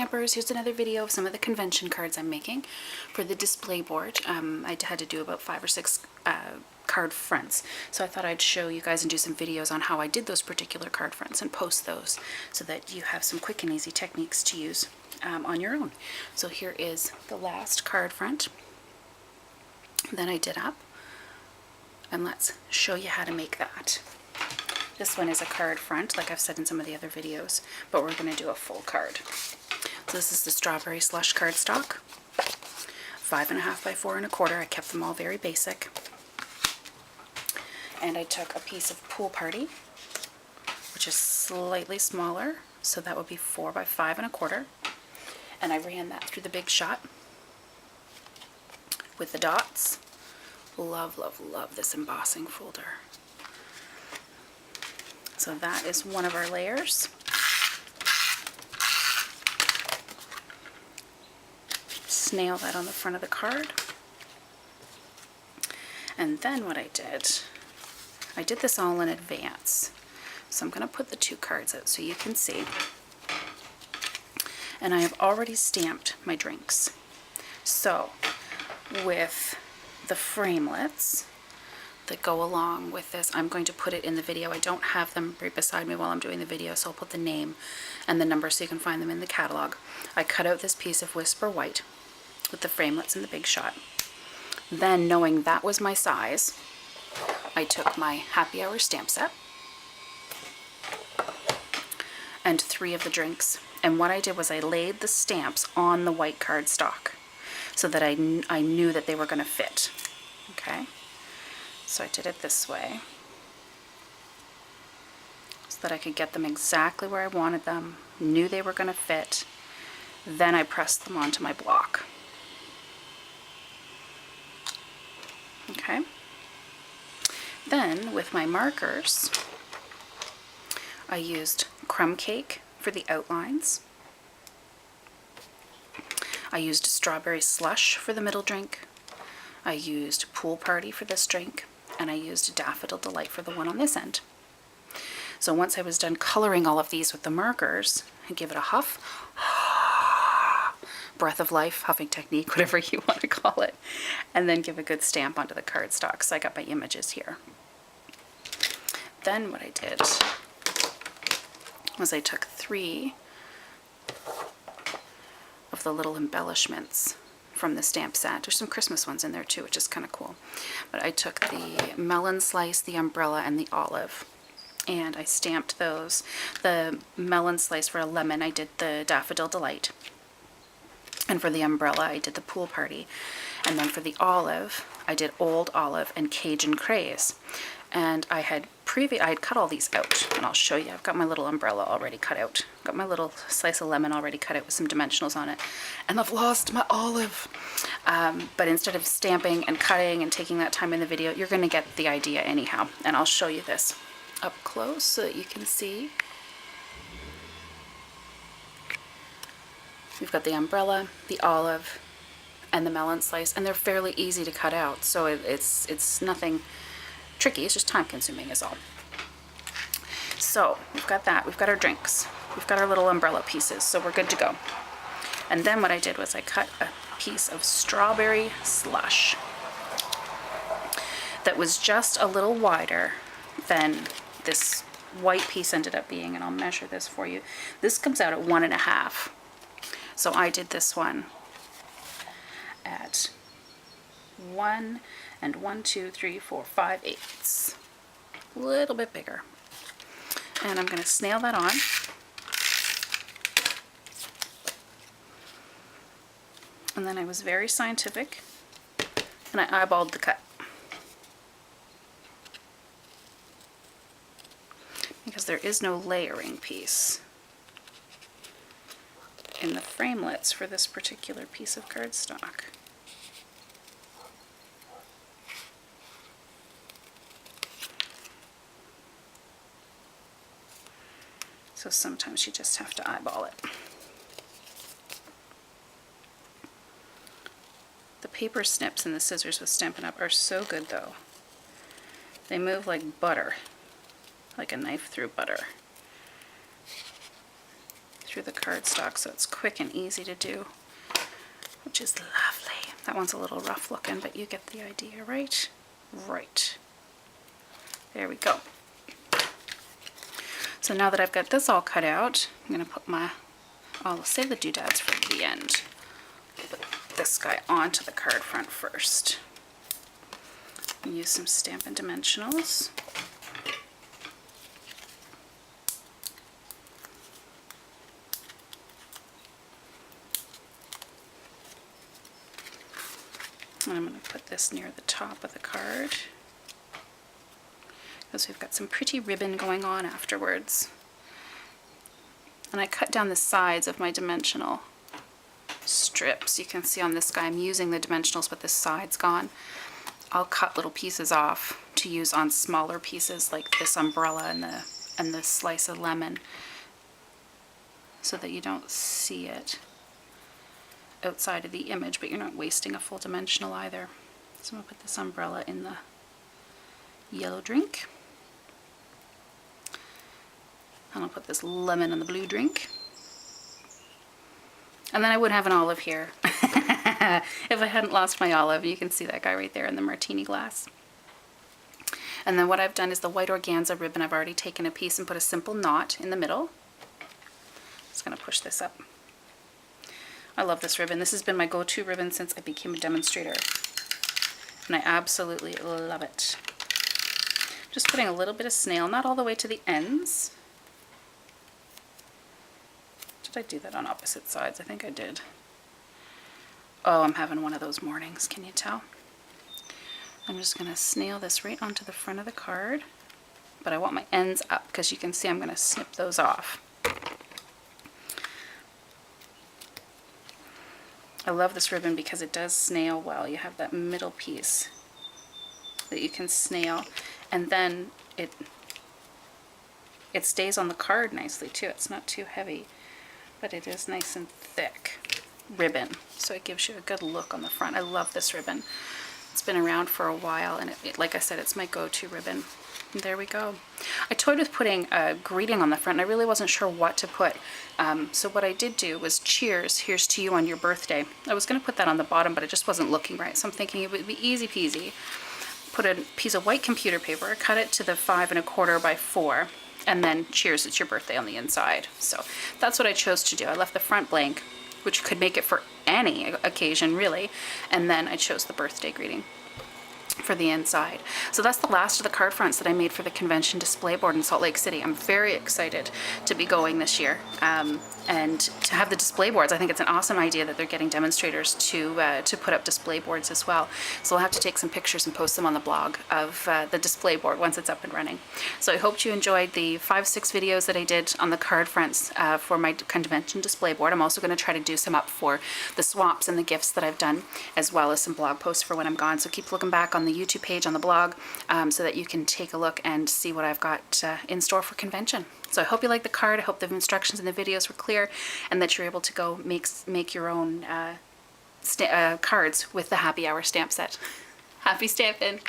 stampers. Here's another video of some of the convention cards I'm making for the display board. I had to do about 5 or 6 card fronts, so I thought I'd show you guys and do some videos on how I did those particular card fronts and post those so that you have some quick and easy techniques to use on your own. So here is the last card front that I did up, and let's show you how to make that. This one is a card front, like I've said in some of the other videos, but we're going to do a full card. So this is the strawberry slush cardstock, 5.5 by 4 1/4. I kept them all very basic. And I took a piece of Pool Party, which is slightly smaller, so that would be 4 by 5 1/4. And I ran that through the Big Shot with the dots. Love, love, love this embossing folder. So that is one of our layers. Snail that on the front of the card. And then what I did this all in advance. So I'm going to put the 2 cards out so you can see. And I have already stamped my drinks. So with the framelits that go along with this, I'm going to put it in the video. I don't have them right beside me while I'm doing the video, so I'll put the name and the number so you can find them in the catalog. I cut out this piece of Whisper White with the framelits and the Big Shot. Then, knowing that was my size, I took my Happy Hour stamp set and 3 of the drinks, and what I did was I laid the stamps on the white cardstock so that I knew that they were going to fit. Okay? So I did it this way so that I could get them exactly where I wanted them, knew they were going to fit. Then I pressed them onto my block. Okay. Then with my markers, I used Crumb Cake for the outlines. I used Strawberry Slush for the middle drink. I used Pool Party for this drink. And I used Daffodil Delight for the one on this end. So once I was done coloring all of these with the markers, I give it a huff, breath of life, huffing technique, whatever you want to call it, and then give a good stamp onto the cardstock. So I got my images here. Then what I did was I took 3 of the little embellishments from the stamp set. There's some Christmas ones in there too, which is kind of cool. But I took the melon slice, the umbrella, and the olive, and I stamped those. The melon slice for a lemon, I did the Daffodil Delight, and for the umbrella, I did the Pool Party, and then for the olive, I did Old Olive and Cajun Craze. And I had cut all these out, and I'll show you. I've got my little umbrella already cut out. Got my little slice of lemon already cut out with some dimensionals on it. And I've lost my olive. But instead of stamping and cutting and taking that time in the video, you're going to get the idea anyhow. And I'll show you this up close so that you can see. We've got the umbrella, the olive, and the melon slice, and they're fairly easy to cut out. So it's nothing tricky, it's just time consuming is all. So we've got that, we've got our drinks, we've got our little umbrella pieces, so we're good to go. And then what I did was I cut a piece of strawberry slush that was just a little wider than this white piece ended up being, and I'll measure this for you. This comes out at 1.5. So I did this one at 1 and 1, 2, 3, 4, 5/8. A little bit bigger. And I'm going to snail that on. And then I was very scientific and I eyeballed the cut. Because there is no layering piece in the framelits for this particular piece of cardstock. So sometimes you just have to eyeball it. The paper snips and the scissors with Stampin' Up! Are so good though. They move like butter, like a knife through butter. through the cardstock, so it's quick and easy to do, which is lovely. That one's a little rough looking, but you get the idea, right? Right. There we go. So now that I've got this all cut out, I'm going to put my, I'll save the doodads for the end. Put this guy onto the card front first. And use some Stampin Dimensionals. And I'm going to put this near the top of the card, because we've got some pretty ribbon going on afterwards. And I cut down the sides of my dimensional strips. You can see on this guy I'm using the dimensionals, but the side's gone. I'll cut little pieces off to use on smaller pieces like this umbrella and the slice of lemon, so that you don't see it outside of the image, but you're not wasting a full dimensional either. So I'm going to put this umbrella in the yellow drink. And I'll put this lemon in the blue drink. And then I would have an olive here. If I hadn't lost my olive. You can see that guy right there in the martini glass. And then what I've done is the white organza ribbon. I've already taken a piece and put a simple knot in the middle. Just going to push this up. I love this ribbon. This has been my go-to ribbon since I became a demonstrator. And I absolutely love it. Just putting a little bit of snail, not all the way to the ends. Did I do that on opposite sides? I think I did. Oh, I'm having one of those mornings, can you tell? I'm just going to snail this right onto the front of the card, but I want my ends up because you can see I'm going to snip those off. I love this ribbon because it does snail well. You have that middle piece that you can snail, and then it stays on the card nicely too. It's not too heavy, but it is nice and thick ribbon, so it gives you a good look on the front. I love this ribbon. It's been around for a while, and like I said, it's my go-to ribbon. And there we go. I toyed with putting a greeting on the front, and I really wasn't sure what to put. So what I did do was cheers, here's to you on your birthday. I was going to put that on the bottom, but it just wasn't looking right, so I'm thinking it would be easy peasy. Put a piece of white computer paper, cut it to the 5 1/4 by 4, and then cheers, it's your birthday on the inside. So that's what I chose to do. I left the front blank, which could make it for any occasion really, and then I chose the birthday greeting for the inside. So that's the last of the card fronts that I made for the convention display board in Salt Lake City. I'm very excited to be going this year and to have the display boards. I think it's an awesome idea that they're getting demonstrators to put up display boards as well. So I'll have to take some pictures and post them on the blog of the display board once it's up and running. So I hope you enjoyed the 5-6 videos that I did on the card fronts for my convention display board. I'm also going to try to do some up for the swaps and the gifts that I've done, as well as some blog posts for when I'm gone. So keep looking back on the YouTube page, on the blog, so that you can take a look and see what I've got in store for convention. So I hope you like the card. I hope the instructions in the videos were clear, and that you're able to go make your own cards with the Happy Hour stamp set. Happy stamping!